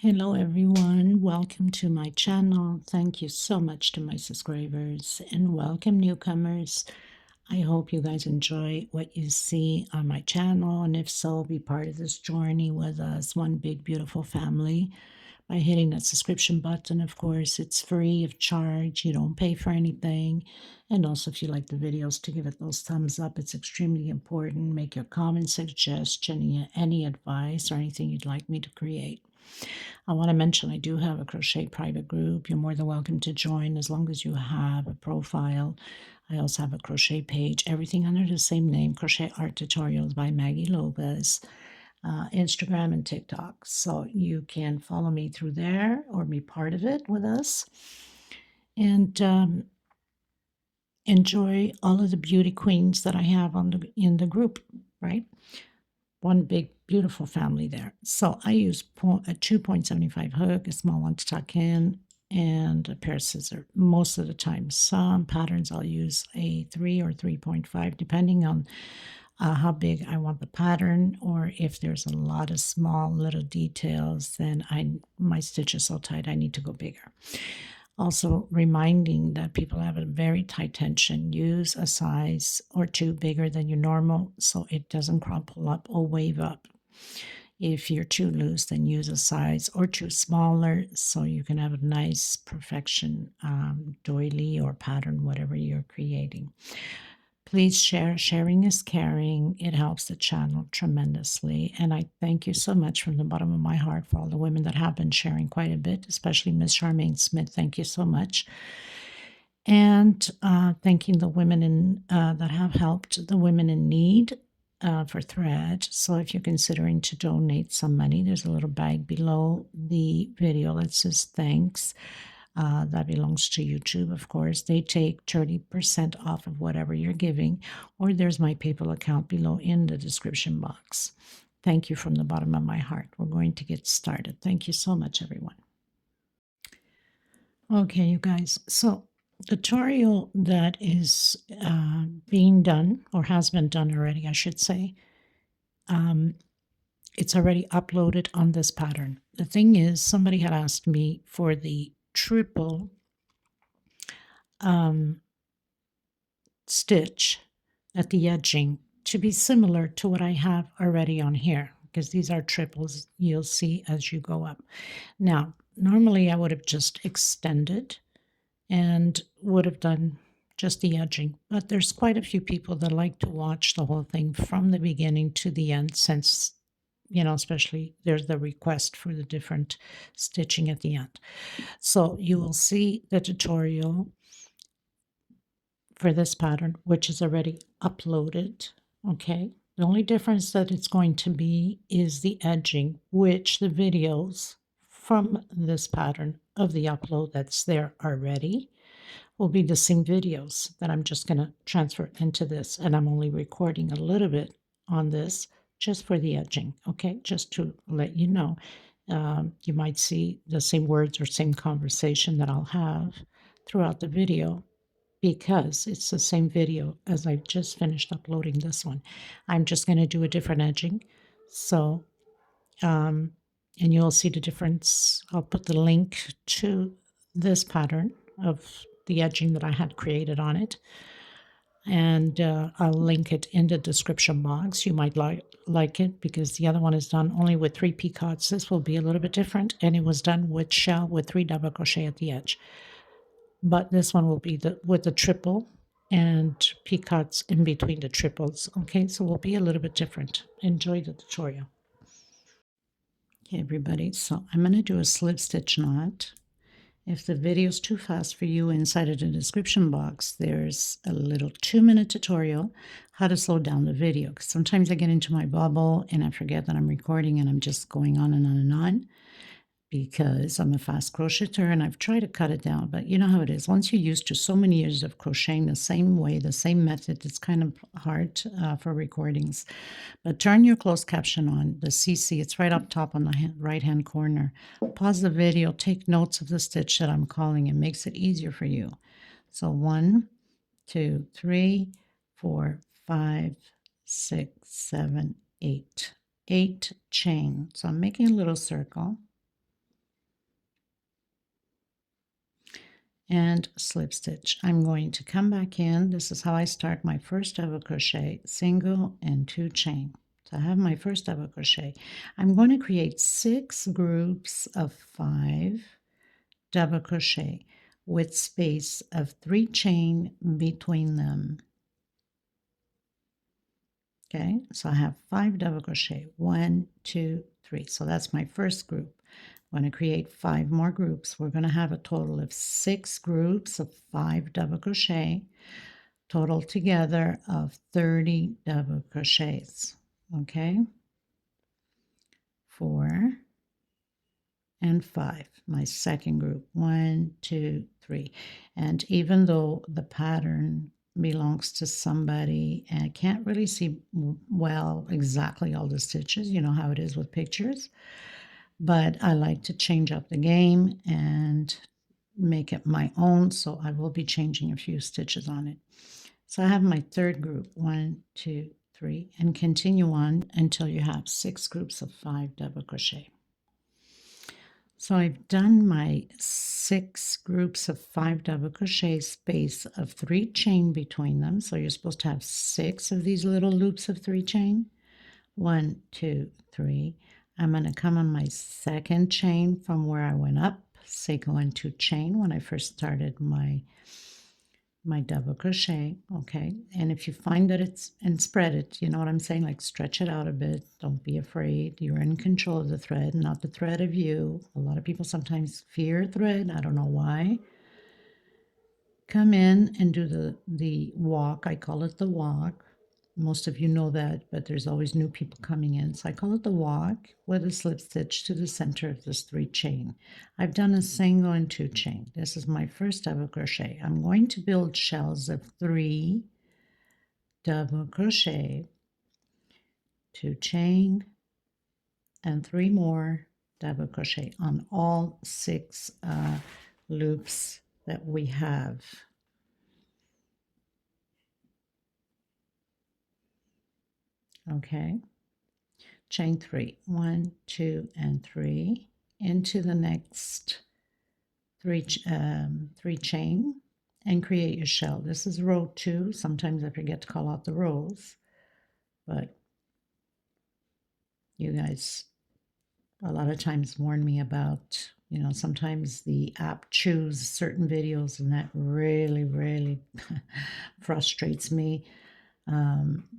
Hello everyone, welcome to my channel. Thank you so much to my subscribers and welcome newcomers. I hope you guys enjoy what you see on my channel, and if so, be part of this journey with us, one big beautiful family, by hitting that subscription button. Of course, it's free of charge. You don't pay for anything. And also, if you like the videos, to give it those thumbs up. It's extremely important. Make your comment, suggestion, any advice or anything you'd like me to create. I want to mention I do have a crochet private group. You're more than welcome to join as long as you have a profile. I also have a crochet page, everything under the same name, Crochet Art Tutorials by Maggie Lopez, Instagram and TikTok. So you can follow me through there or be part of it with us. And enjoy all of the beauty queens that I have in the group, right? One big beautiful family there. So I use a 2.75 hook, a small one to tuck in, and a pair of scissors most of the time. Some patterns I'll use a 3 or 3.5 depending on how big I want the pattern, or if there's a lot of small little details, then my stitch is so tight I need to go bigger. Also reminding that people have a very tight tension, use a size or two bigger than your normal so it doesn't crumple up or wave up. If you're too loose, then use a size or two smaller so you can have a nice perfection doily or pattern, whatever you're creating. Please share. Sharing is caring. It helps the channel tremendously. And I thank you so much from the bottom of my heart for all the women that have been sharing quite a bit, especially Miss Charmaine Smith. Thank you so much. And thanking the women that have helped the women in need for thread. So if you're considering to donate some money, there's a little bag below the video that says thanks. That belongs to YouTube, of course. They take 30% off of whatever you're giving, or there's my PayPal account below in the description box. Thank you from the bottom of my heart. We're going to get started. Thank you so much, everyone. Okay, you guys. So, tutorial that is being done, or has been done already, I should say. It's already uploaded on this pattern. The thing is, somebody had asked me for the triple stitch at the edging to be similar to what I have already on here, because these are triples you'll see as you go up. Now, normally I would have just extended and would have done just the edging, but there's quite a few people that like to watch the whole thing from the beginning to the end, since especially there's the request for the different stitching at the end. So you will see the tutorial for this pattern, which is already uploaded. Okay, the only difference that it's going to be is the edging, which the videos from this pattern of the upload that's there already will be the same videos that I'm just going to transfer into this, and I'm only recording a little bit on this just for the edging. Okay, just to let you know. You might see the same words or same conversation that I'll have throughout the video, because it's the same video as I just finished uploading this one. I'm just going to do a different edging. So, and you'll see the difference. I'll put the link to this pattern of the edging that I had created on it. And I'll link it in the description box. You might like it because the other one is done only with 3 peacocks. This will be a little bit different, and it was done with shell with 3 double crochet at the edge. But this one will be with the triple and peacocks in between the triples. Okay, so we'll be a little bit different. Enjoy the tutorial. Okay, everybody, so I'm going to do a slip stitch knot. If the video is too fast for you, inside of the description box, there's a little 2-minute tutorial how to slow down the video. Because sometimes I get into my bubble and I forget that I'm recording and I'm just going on and on and on, because I'm a fast crocheter and I've tried to cut it down, but you know how it is. Once you're used to so many years of crocheting the same way, the same method, it's kind of hard for recordings. But turn your closed caption on, the CC, it's right up top on the right-hand corner. Pause the video, take notes of the stitch that I'm calling. It makes it easier for you. So 1, 2, 3, 4, 5, 6, 7, 8. 8 chain. So I'm making a little circle. and slip stitch. I'm going to come back in. This is how I start my first double crochet, single and 2 chain. So I have my first double crochet. I'm going to create 6 groups of 5 double crochet with space of 3 chain between them. Okay, so I have 5 double crochet, 1, 2, 3. So that's my first group. I'm going to create 5 more groups. We're going to have a total of 6 groups of 5 double crochet, total together of 30 double crochets. Okay, 4 and 5, my second group, 1, 2, 3. And even though the pattern belongs to somebody and I can't really see well exactly all the stitches, you know how it is with pictures, but I like to change up the game and make it my own, so I will be changing a few stitches on it. So I have my third group, 1, 2, 3, and continue on until you have 6 groups of 5 double crochet. So I've done my 6 groups of 5 double crochet, space of 3 chain between them. So you're supposed to have 6 of these little loops of 3 chain. 1, 2, 3. I'm going to come on my second chain from where I went up, say go into chain when I first started my double crochet. Okay, and if you find that it's, and spread it, you know what I'm saying, like stretch it out a bit, don't be afraid, you're in control of the thread, not the thread of you. A lot of people sometimes fear thread, I don't know why. Come in and do the walk. I call it the walk. Most of you know that, but there's always new people coming in. So I call it the walk with a slip stitch to the center of this 3 chain. I've done a single and 2 chain. This is my first double crochet. I'm going to build shells of 3 double crochet, 2 chain, and 3 more double crochet on all 6 loops that we have. Okay, chain 3, 1, 2, and 3 into the next 3 chain and create your shell. This is row 2. Sometimes I forget to call out the rows, but you guys a lot of times warn me about, you know, sometimes the app chooses certain videos and that really frustrates me.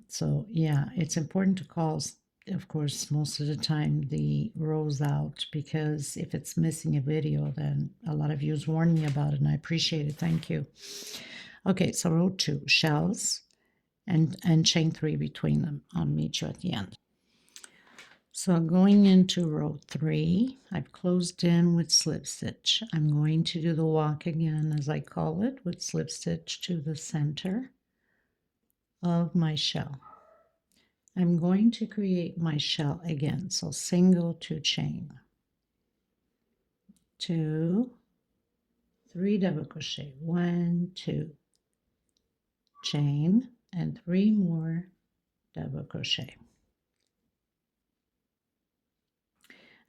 So yeah, it's important to call, of course, most of the time the rows out, because if it's missing a video, then a lot of yous warn me about it and I appreciate it. Thank you. Okay, so row 2, shells and chain 3 between them. I'll meet you at the end. So going into row 3, I've closed in with slip stitch. I'm going to do the walk again, as I call it, with slip stitch to the center of my shell. I'm going to create my shell again. So single 2 chain, 2, 3 double crochet, 1, 2, chain, and 3 more double crochet.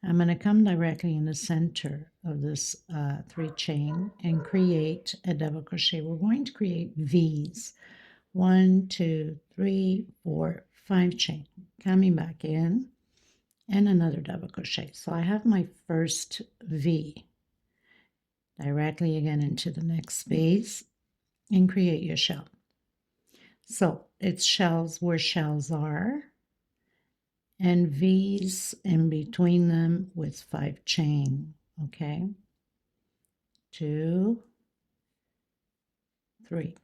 I'm going to come directly in the center of this 3 chain and create a double crochet. We're going to create V's. 1, 2, 3, 4, 5 chain. Coming back in and another double crochet. So I have my first V. Directly again into the next space and create your shell. So it's shells where shells are, and V's in between them with 5 chain. Okay, 2, 3.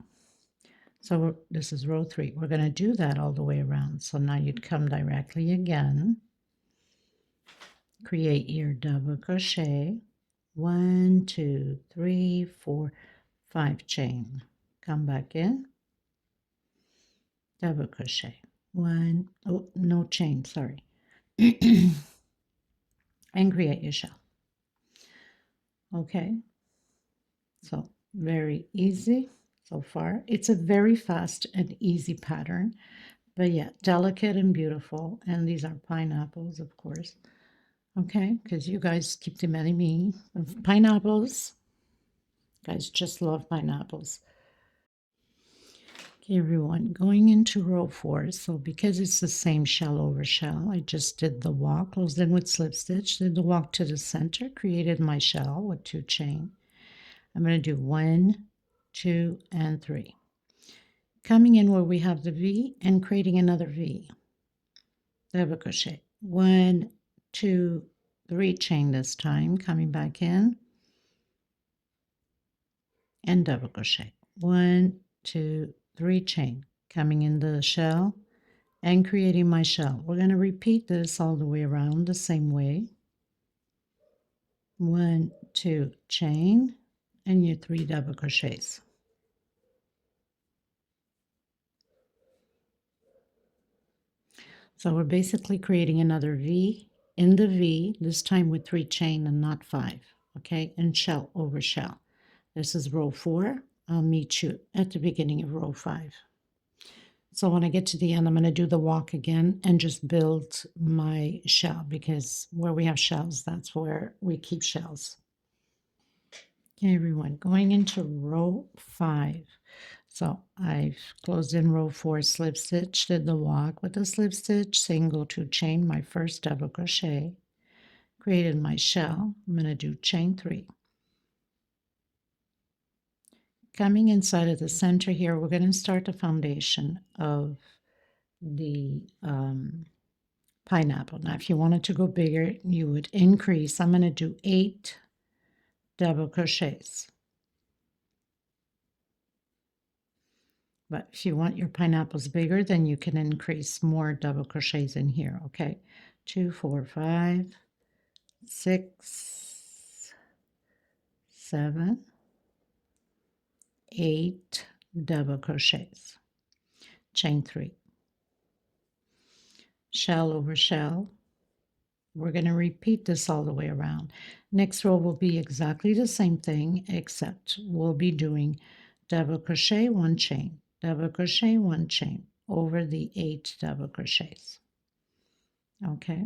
So this is row 3. We're going to do that all the way around. So now you'd come directly again, create your double crochet, 1, 2, 3, 4, 5 chain. Come back in, double crochet, 1, oh, no chain, sorry, and create your shell. Okay, so very easy so far. It's a very fast and easy pattern, but yeah, delicate and beautiful. And these are pineapples, of course. Okay, because you guys keep demanding me of pineapples. Guys just love pineapples. Okay, everyone, going into row 4. So because it's the same shell over shell, I just did the walk, closed in with slip stitch, did the walk to the center, created my shell with 2 chain. I'm going to do 1, 2, and 3. Coming in where we have the V and creating another V. Double crochet. 1, 2, 3 chain this time, coming back in and double crochet. 1, 2, 3 chain, coming in the shell and creating my shell. We're going to repeat this all the way around the same way. 1, 2 chain and your 3 double crochets. So we're basically creating another V in the V, this time with 3 chain and not 5, okay, and shell over shell. This is row 4. I'll meet you at the beginning of row 5. So when I get to the end, I'm going to do the walk again and just build my shell, because where we have shells, that's where we keep shells. Okay, everyone, going into row 5. So I've closed in row 4, slip stitch, did the walk with a slip stitch, single 2 chain, my first double crochet, created my shell. I'm going to do chain 3. Coming inside of the center here, we're going to start the foundation of the pineapple. Now, if you wanted to go bigger, you would increase. I'm going to do 8 double crochets. But if you want your pineapples bigger, then you can increase more double crochets in here, okay? 2, 4, 5, 6, 7, 8 double crochets. Chain 3. Shell over shell. We're going to repeat this all the way around. Next row will be exactly the same thing, except we'll be doing double crochet, 1 chain, double crochet, 1 chain over the 8 double crochets. Okay.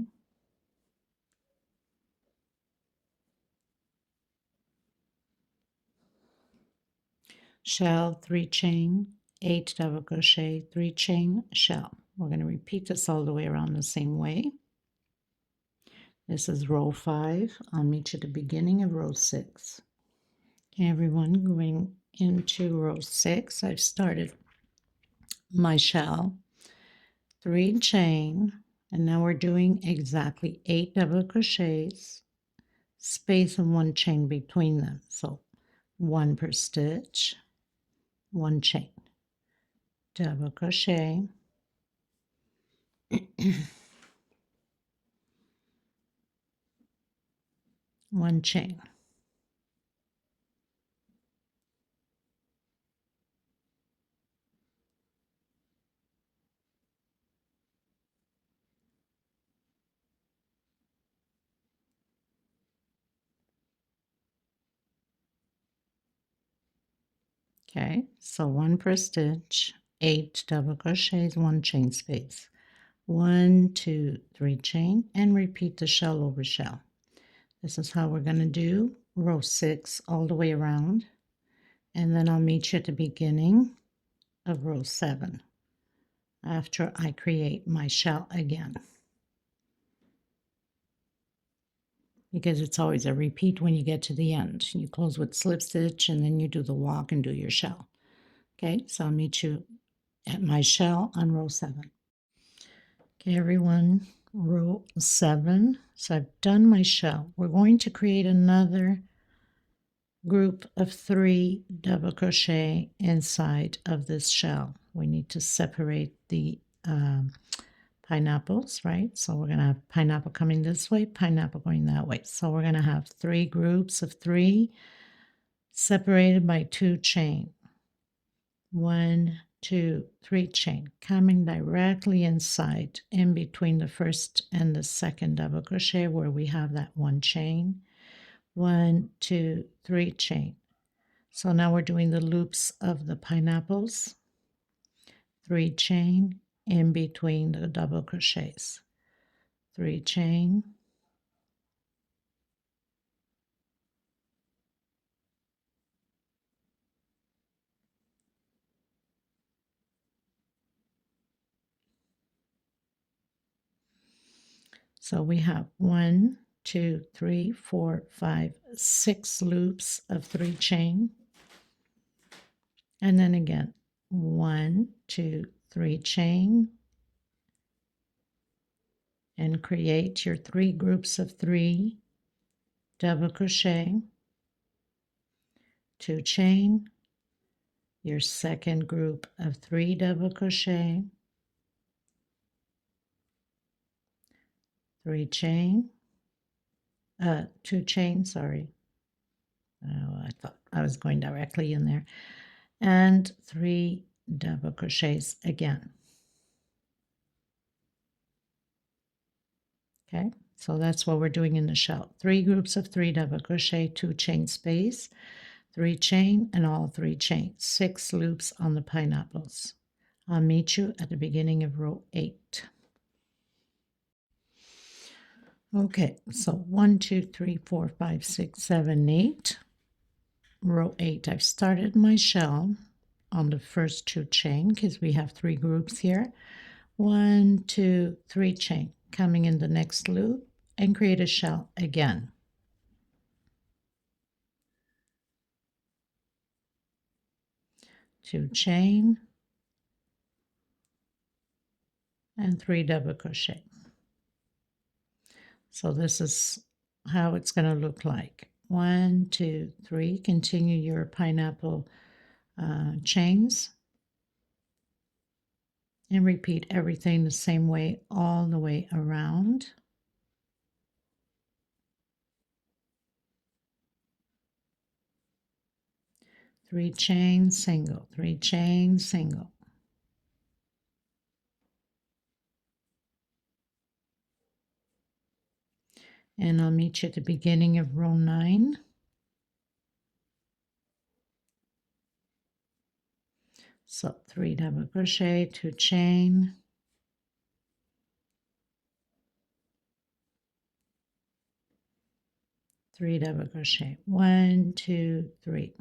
Shell, 3 chain, 8 double crochet, 3 chain, shell. We're going to repeat this all the way around the same way. This is row 5. I'll meet you at the beginning of row 6. Okay, everyone, going into row 6, I've started my shell, 3 chain, and now we're doing exactly 8 double crochets, space and 1 chain between them. So 1 per stitch, 1 chain, double crochet, 1 chain. Okay, so 1 per stitch, 8 double crochets, 1 chain space, 1, 2, 3 chain, and repeat the shell over shell. This is how we're going to do row 6 all the way around, and then I'll meet you at the beginning of row 7 after I create my shell again, because it's always a repeat when you get to the end. You close with slip stitch and then you do the walk and do your shell. Okay, so I'll meet you at my shell on row 7. Okay, everyone, row 7. So I've done my shell. We're going to create another group of 3 double crochet inside of this shell. We need to separate the pineapples, right? So we're going to have pineapple coming this way, pineapple going that way. So we're going to have 3 groups of 3 separated by 2 chain. 1, 2, 3 chain, coming directly inside in between the first and the second double crochet where we have that 1 chain. 1, 2, 3 chain. So now we're doing the loops of the pineapples. 3 chain in between the double crochets. 3 chain. So we have 1, 2, 3, 4, 5, 6 loops of 3 chain. And then again, 1, 2, 3 chain. And create your 3 groups of 3 double crochet, 2 chain, your second group of 3 double crochet, 3 chain, 2 chain, sorry. Oh, I thought I was going directly in there. And 3 double crochets again. Okay, so that's what we're doing in the shell. 3 groups of 3 double crochet, 2 chain space, 3 chain, and all 3 chains. 6 loops on the pineapples. I'll meet you at the beginning of row 8. Okay, so 1, 2, 3, 4, 5, 6, 7, 8. Row 8, I've started my shell on the first 2 chain because we have 3 groups here. 1, 2, 3 chain, coming in the next loop and create a shell again. 2 chain and 3 double crochet. So this is how it's going to look like. 1, 2, 3. Continue your pineapple chains and repeat everything the same way all the way around. Three chain, single, 3 chain, single. And I'll meet you at the beginning of row 9. So 3 double crochet, 2 chain, 3 double crochet, 1, 2, 3.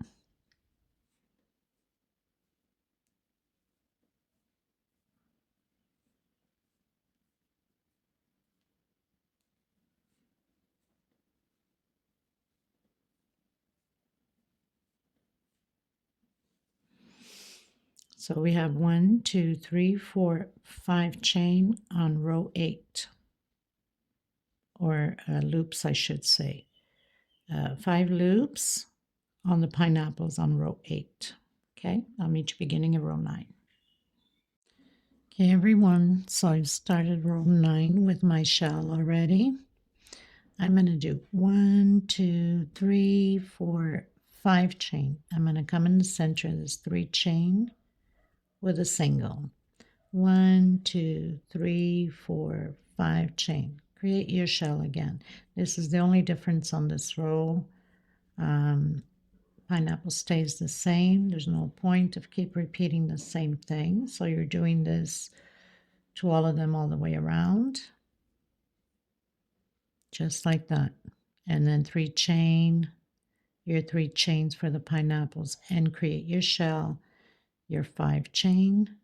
So we have 1, 2, 3, 4, 5 chain on row 8, or loops, I should say. 5 loops on the pineapples on row 8. Okay, I'll meet you beginning of row 9. Okay, everyone, so I've started row 9 with my shell already. I'm going to do 1, 2, 3, 4, 5 chain. I'm going to come in the center of this 3 chain with a single. 1, 2, 3, 4, 5 chain. Create your shell again. This is the only difference on this row. Pineapple stays the same. There's no point of keep repeating the same thing. So you're doing this to all of them all the way around. Just like that. And then 3 chain, your 3 chains for the pineapples, and create your shell, your 5 chain,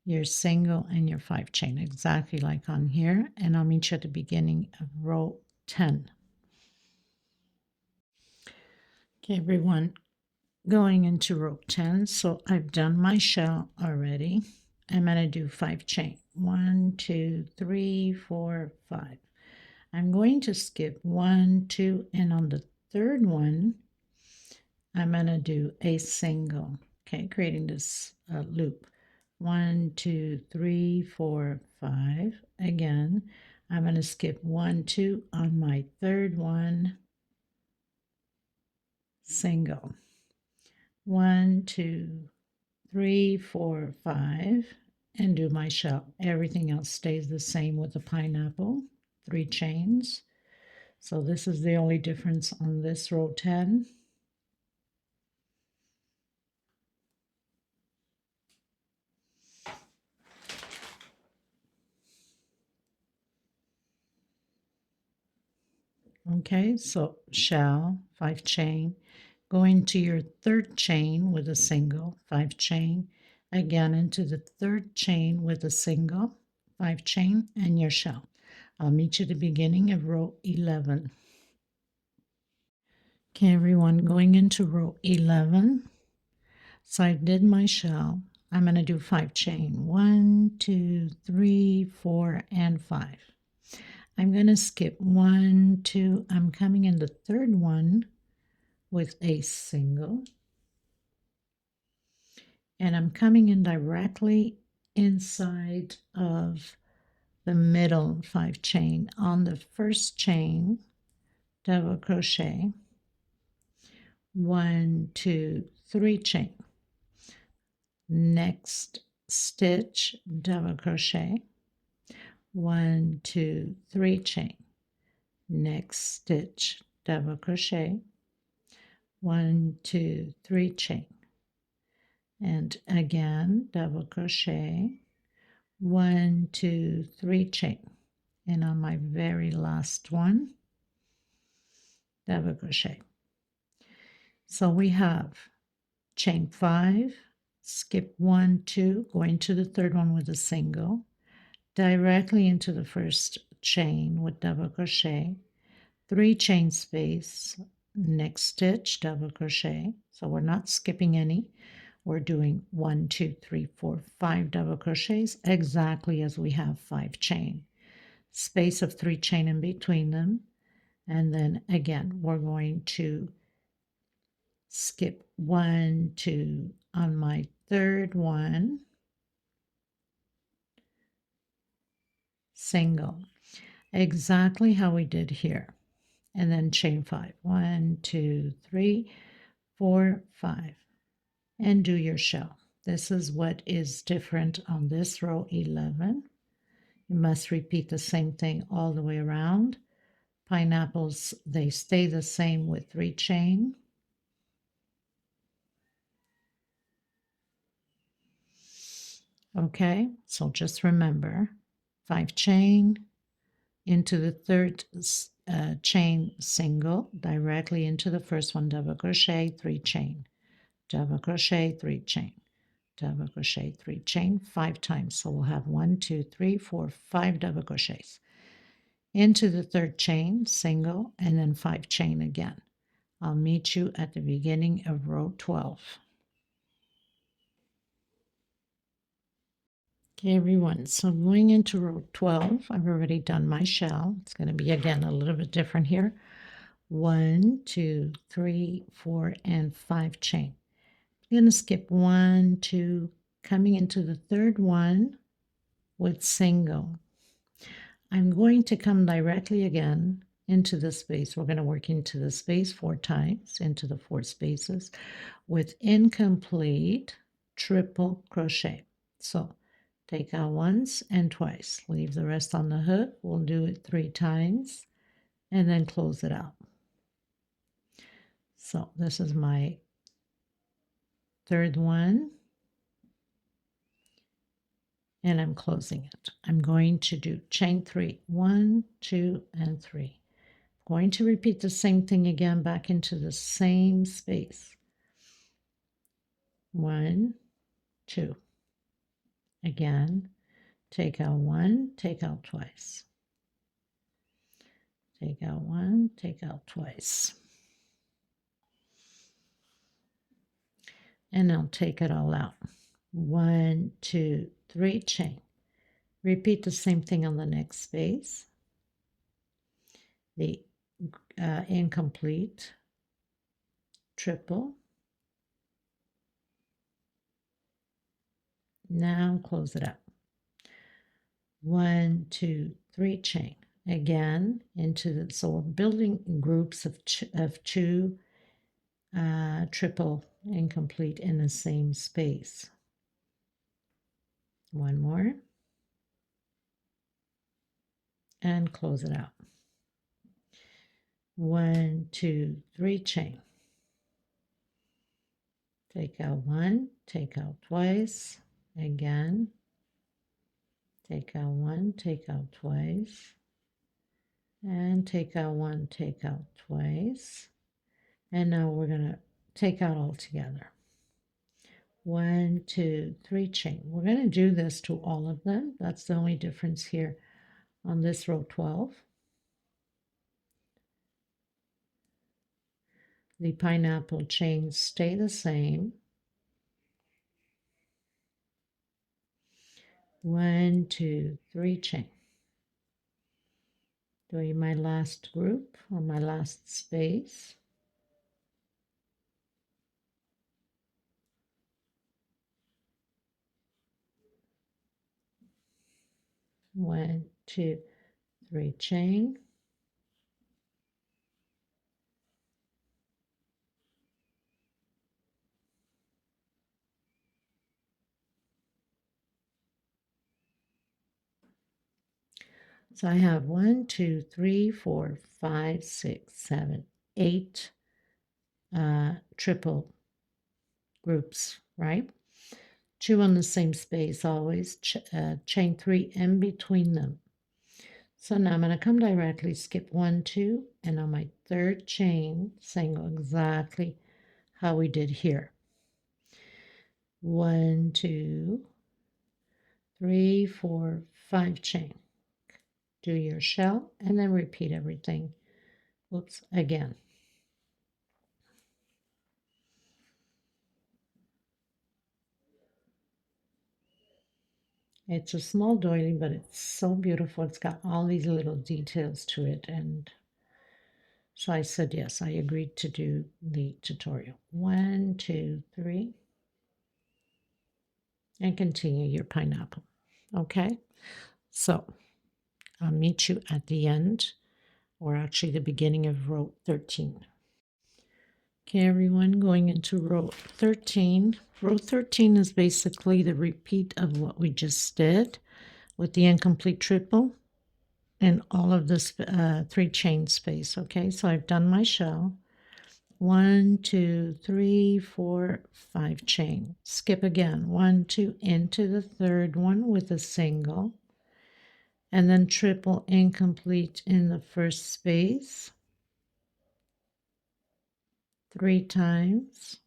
your single, and your 5 chain, exactly like on here. And I'll meet you at the beginning of row 10. Okay, everyone, going into row 10. So I've done my shell already. I'm going to do 5 chain. 1, 2, 3, 4, 5. I'm going to skip 1, 2, and on the third one, I'm going to do a single. Okay, creating this loop. 1, 2, 3, 4, 5. Again, I'm going to skip 1, 2 on my third one. Single. 1, 2, 3, 4, 5, and do my shell. Everything else stays the same with the pineapple. 3 chains. So this is the only difference on this row 10. Okay, so shell, 5 chain, going to your third chain with a single, 5 chain, again into the third chain with a single, 5 chain, and your shell. I'll meet you at the beginning of row 11. Okay, everyone, going into row 11. So I did my shell. I'm going to do 5 chain. 1, 2, 3, 4, and 5. I'm going to skip 1, 2. I'm coming in the third one with a single. And I'm coming in directly inside of the middle 5 chain. On the first chain, double crochet. 1, 2, 3 chain. Next stitch, double crochet. 1, 2, 3 chain. Next stitch, double crochet. 1, 2, 3 chain. And again, double crochet. 1, 2, 3 chain. And on my very last one, double crochet. So we have chain 5, skip 1, 2, going to the third one with a single, directly into the first chain with double crochet, 3 chain space, next stitch, double crochet. So we're not skipping any. We're doing 1, 2, 3, 4, 5 double crochets exactly as we have 5 chain. Space of 3 chain in between them. And then again, we're going to skip 1, 2 on my third one, single, exactly how we did here. And then chain 5. 1, 2, 3, 4, 5. And do your shell. This is what is different on this row 11. You must repeat the same thing all the way around. Pineapples, they stay the same with 3 chain. Okay, so just remember 5 chain into the third chain single, directly into the first one, double crochet, 3 chain, double crochet, 3 chain, double crochet, 3 chain, 5 times. So we'll have 1, 2, 3, 4, 5 double crochets. Into the third chain, single, and then 5 chain again. I'll meet you at the beginning of row 12. Okay, everyone, so going into row 12, I've already done my shell. It's going to be, again, a little bit different here. 1, 2, 3, 4, and 5 chain. I'm going to skip 1, 2, coming into the third one with single. I'm going to come directly again into the space. We're going to work into the space 4 times, into the 4 spaces with incomplete triple crochet. So take out once and twice. Leave the rest on the hook. We'll do it 3 times and then close it out. So this is my third one. And I'm closing it. I'm going to do chain 3. 1, 2, and 3. I'm going to repeat the same thing again back into the same space. 1, 2. Again, take out 1, take out twice. Take out 1, take out twice. And I'll take it all out. 1, 2, 3 chain. Repeat the same thing on the next space. The incomplete triple. Now close it up. 1, 2, 3 chain. Again into the, so we're building groups of 2 triple incomplete in the same space. One more. And close it out. 1, 2, 3 chain. Take out 1, take out twice. Again. Take out 1, take out twice. And take out 1, take out twice. And now we're going to take out all together. 1, 2, 3 chain. We're going to do this to all of them. That's the only difference here on this row 12. The pineapple chains stay the same. 1, 2, 3 chain. Doing my last group or my last space. One, two, three chain. So I have 1, 2, 3, 4, 5, 6, 7, 8 triple groups, right? 2 on the same space always, chain 3 in between them. So now I'm going to come directly, skip 1, 2, and on my third chain, single exactly how we did here. 1, 2, 3, 4, 5 chain. Do your shell and then repeat everything. Oops, again. It's a small doily, but it's so beautiful. It's got all these little details to it. And so I said, yes, I agreed to do the tutorial. 1, 2, 3. And continue your pineapple. Okay, so I'll meet you at the end, or actually the beginning of row 13. Okay, everyone, going into row 13. Row 13 is basically the repeat of what we just did with the incomplete triple and all of this 3 chain space. Okay, so I've done my shell. 1, 2, 3, 4, 5 chain. Skip again. 1, 2 into the third one with a single, and then triple incomplete in the first space 3 times,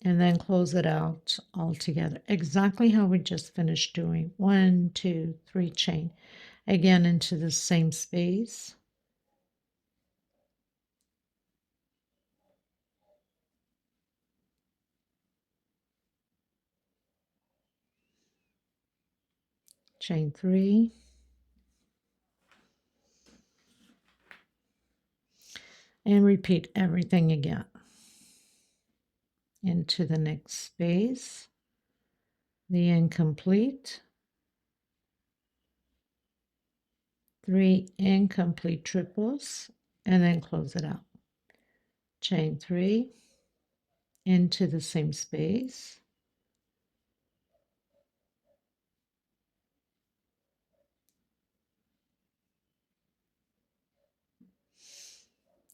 and then close it out all together exactly how we just finished doing. 1, 2, 3 chain again into the same space, chain 3, and repeat everything again into the next space, the incomplete, 3 incomplete triples, and then close it out. Chain 3 into the same space,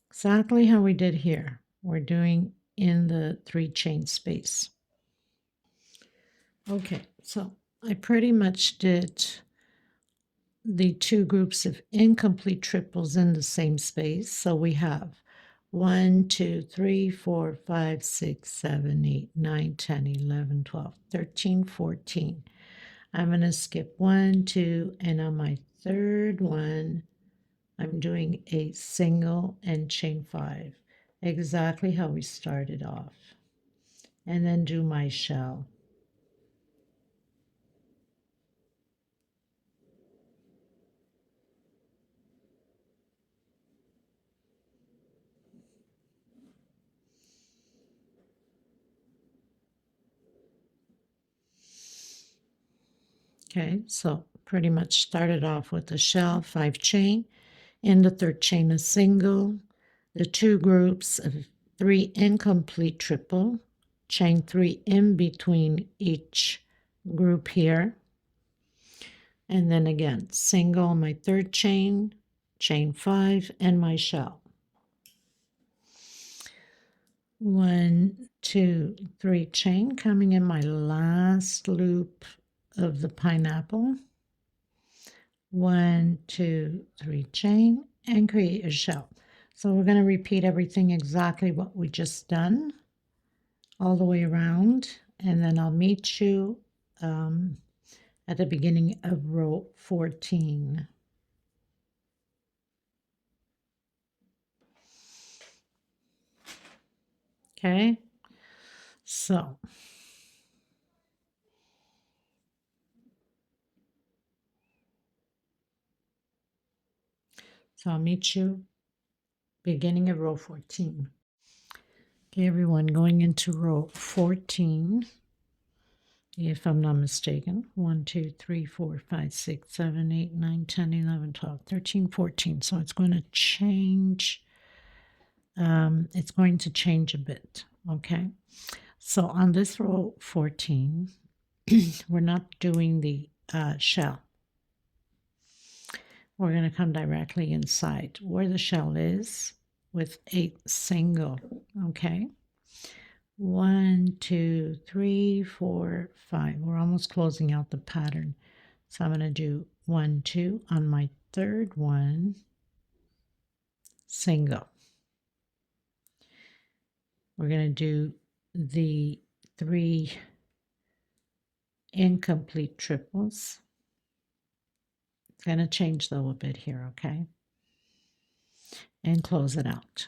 exactly how we did here. We're doing in the 3 chain space. Okay, so I pretty much did the 2 groups of incomplete triples in the same space. So we have 1, 2, 3, 4, 5, 6, 7, 8, 9, 10, 11, 12, 13, 14. I'm going to skip 1, 2, and on my third one, I'm doing a single and chain 5, exactly how we started off, and then do my shell. Okay, so pretty much started off with a shell, 5 chain, in the third chain a single, the 2 groups of 3 incomplete triple, chain 3 in between each group here, and then again single on my third chain, chain 5, and my shell. 1, 2, 3 chain, coming in my last loop of the pineapple. 1, 2, 3 chain, and create a shell. So we're going to repeat everything exactly what we just done all the way around, and then I'll meet you at the beginning of row 14. Okay, so I'll meet you beginning of row 14. Okay, everyone, going into row 14, if I'm not mistaken. 1, 2, 3, 4, 5, 6, 7, 8, 9, 10, 11, 12, 13, 14. So it's going to change. It's going to change a bit. Okay. So on this row 14, we're not doing the shell. We're going to come directly inside where the shell is with a single. Okay. 1, 2, 3, 4, 5. We're almost closing out the pattern. So I'm going to do 1, 2 on my third one, single. We're going to do the 3 incomplete triples. It's going to change though a bit here, okay? And close it out.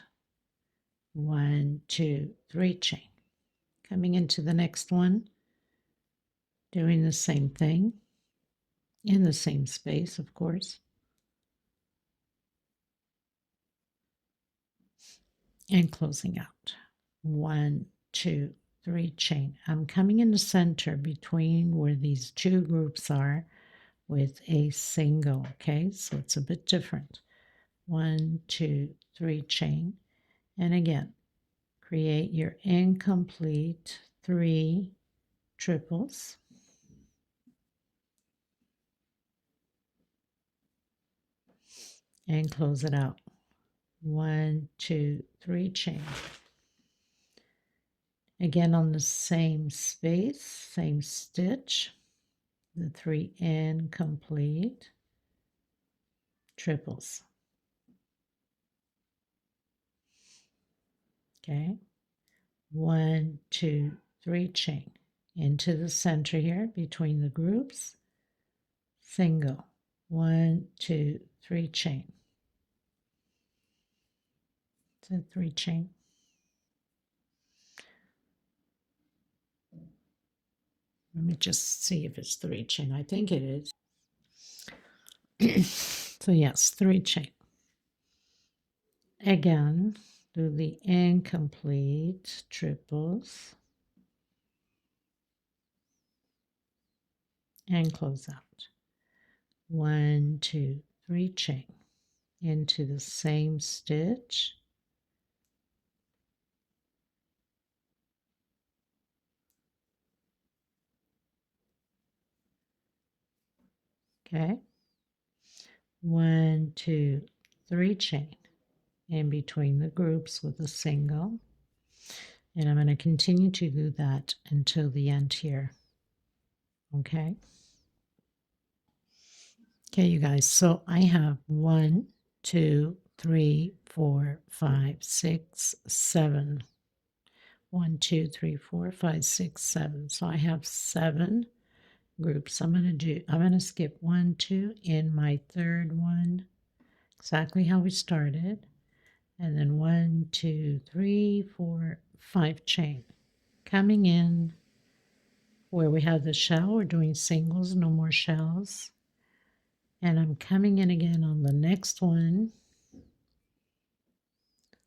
1, 2, 3 chain. Coming into the next one, doing the same thing in the same space, of course. And closing out. 1, 2, 3 chain. I'm coming in the center between where these two groups are with a single, okay? So it's a bit different. 1, 2, 3 chain. And again, create your incomplete 3 triples. And close it out. 1, 2, 3 chain. Again on the same space, same stitch, the 3 incomplete triples. Okay, 1, 2, 3 chain into the center here between the groups, single, 1, 2, 3 chain. It's a 3 chain. Let me just see if it's 3 chain. I think it is. So yes, 3 chain. Again, do the incomplete triples and close out. 1, 2, 3 chain into the same stitch. Okay, 1, 2, 3 chain in between the groups with a single, and I'm going to continue to do that until the end here. Okay, you guys, so I have 1, 2, 3, 4, 5, 6, 7. 1, 2, 3, 4, 5, 6, 7. So I have 7 groups. I'm going to skip 1, 2 in my third one, exactly how we started. And then 1, 2, 3, 4, 5 chain. Coming in where we have the shell, we're doing singles, no more shells. And I'm coming in again on the next one,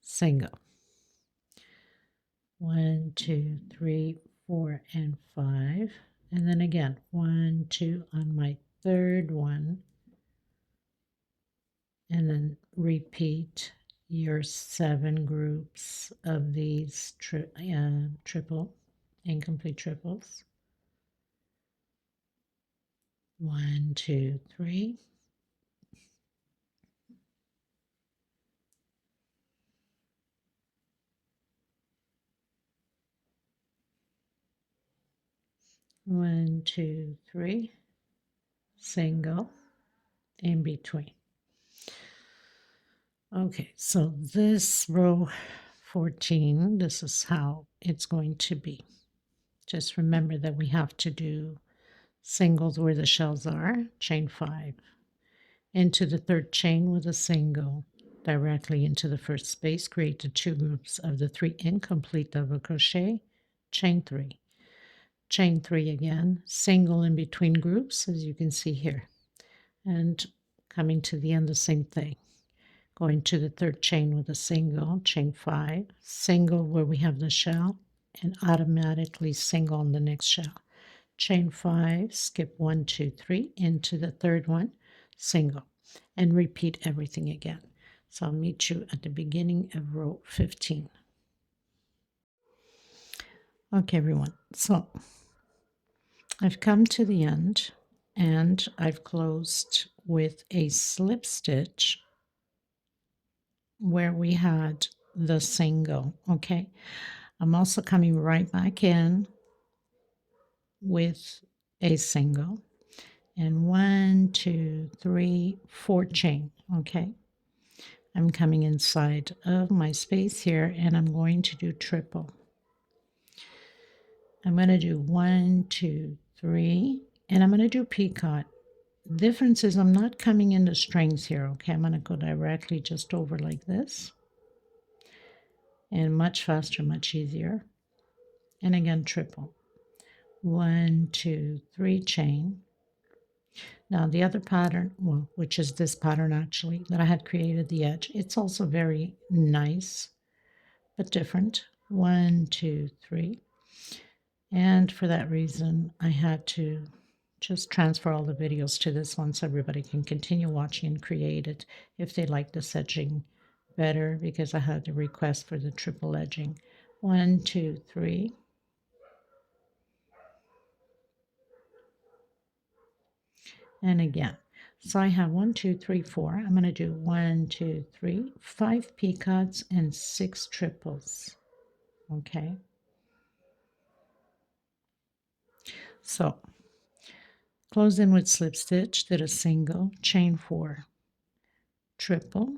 single. 1, 2, 3, 4, and 5. And then again, 1, 2 on my third one. And then repeat your 7 groups of these triple, incomplete triples. 1, 2, 3. One, 2, 3, single in between. Okay, so this row 14, this is how it's going to be. Just remember that we have to do singles where the shells are, chain 5, into the third chain with a single, directly into the first space, create the 2 groups of the 3 incomplete double crochet, chain 3. Chain 3 again, single in between groups, as you can see here, and coming to the end, the same thing. Going to the third chain with a single, chain 5, single where we have the shell, and automatically single on the next shell. Chain 5, skip 1, 2, 3, into the third one, single, and repeat everything again. So I'll meet you at the beginning of row 15. Okay, everyone, so I've come to the end and I've closed with a slip stitch where we had the single. Okay, I'm also coming right back in with a single, and 1, 2, 3, 4 chain. Okay, I'm coming inside of my space here and I'm going to do triple. I'm going to do 1, 2, 3, and I'm going to do peacock. Difference is I'm not coming into strings here. Okay, I'm going to go directly just over like this, and much faster, much easier. And again, triple. 1, 2, 3 chain. Now the other pattern, well, which is this pattern actually that I had created the edge, it's also very nice but different. 1, 2, 3. And for that reason, I had to just transfer all the videos to this one so everybody can continue watching and create it if they like this edging better, because I had a request for the triple edging. 1, 2, 3. And again. So I have 1, 2, 3, 4. I'm going to do 1, 2, 3, 5 peacocks and 6 triples. Okay. So close in with slip stitch, did a single, chain 4, triple,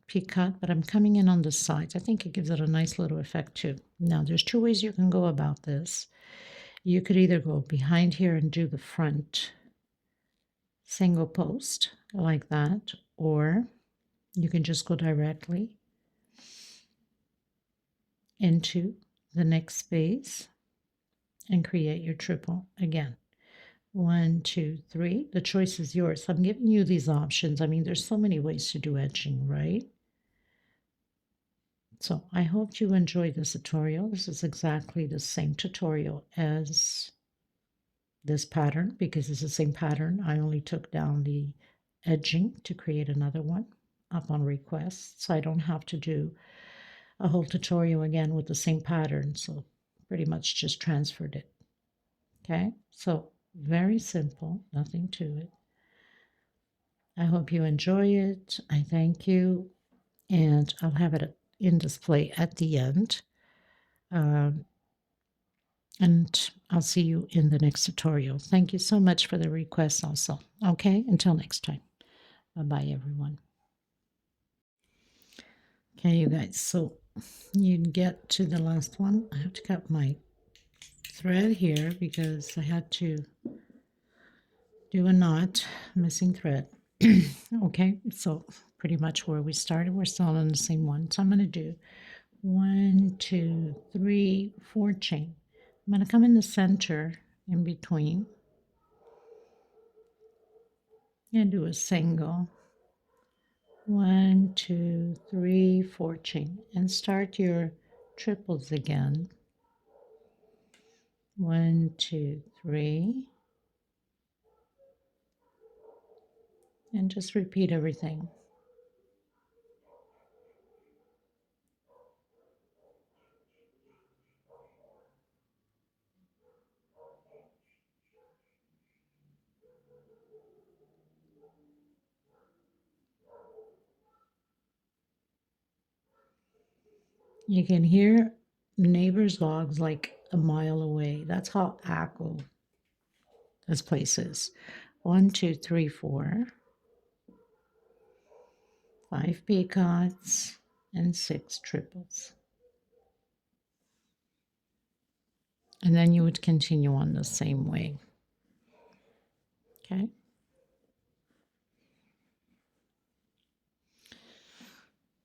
peacock, but I'm coming in on the sides. I think it gives it a nice little effect too. Now there's 2 ways you can go about this. You could either go behind here and do the front single post like that, or you can just go directly into the next space and create your triple again. 1, 2, 3. The choice is yours. I'm giving you these options. I mean, there's so many ways to do edging, right? So I hope you enjoyed this tutorial. This is exactly the same tutorial as this pattern because it's the same pattern. I only took down the edging to create another one up on request, so I don't have to do a whole tutorial again with the same pattern. So pretty much just transferred it. Okay, so very simple, nothing to it. I hope you enjoy it. I thank you, and I'll have it in display at the end. And I'll see you in the next tutorial. Thank you so much for the requests also. Okay, until next time. Bye-bye, everyone. Okay, you guys, so you get to the last one. I have to cut my thread here because I had to do a knot, missing thread. Okay, so pretty much where we started, we're still on the same one. So I'm going to do 1, 2, 3, 4 chain. I'm going to come in the center in between and do a single. 1, 2, 3, 4 chain, and start your triples again. 1, 2, 3, and just repeat everything. You can hear neighbors' dogs like a mile away. That's how active this place is. 1, 2, 3, 4, 5 peacocks, and 6 triples. And then you would continue on the same way. Okay.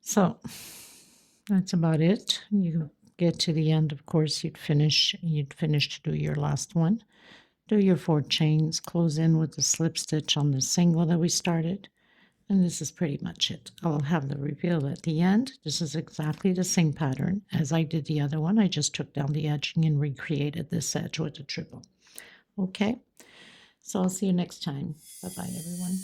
So that's about it. You get to the end, of course, you'd finish to do your last one. Do your 4 chains, close in with the slip stitch on the single that we started. And this is pretty much it. I'll have the reveal at the end. This is exactly the same pattern as I did the other one. I just took down the edging and recreated this edge with a triple. Okay, so I'll see you next time. Bye-bye, everyone.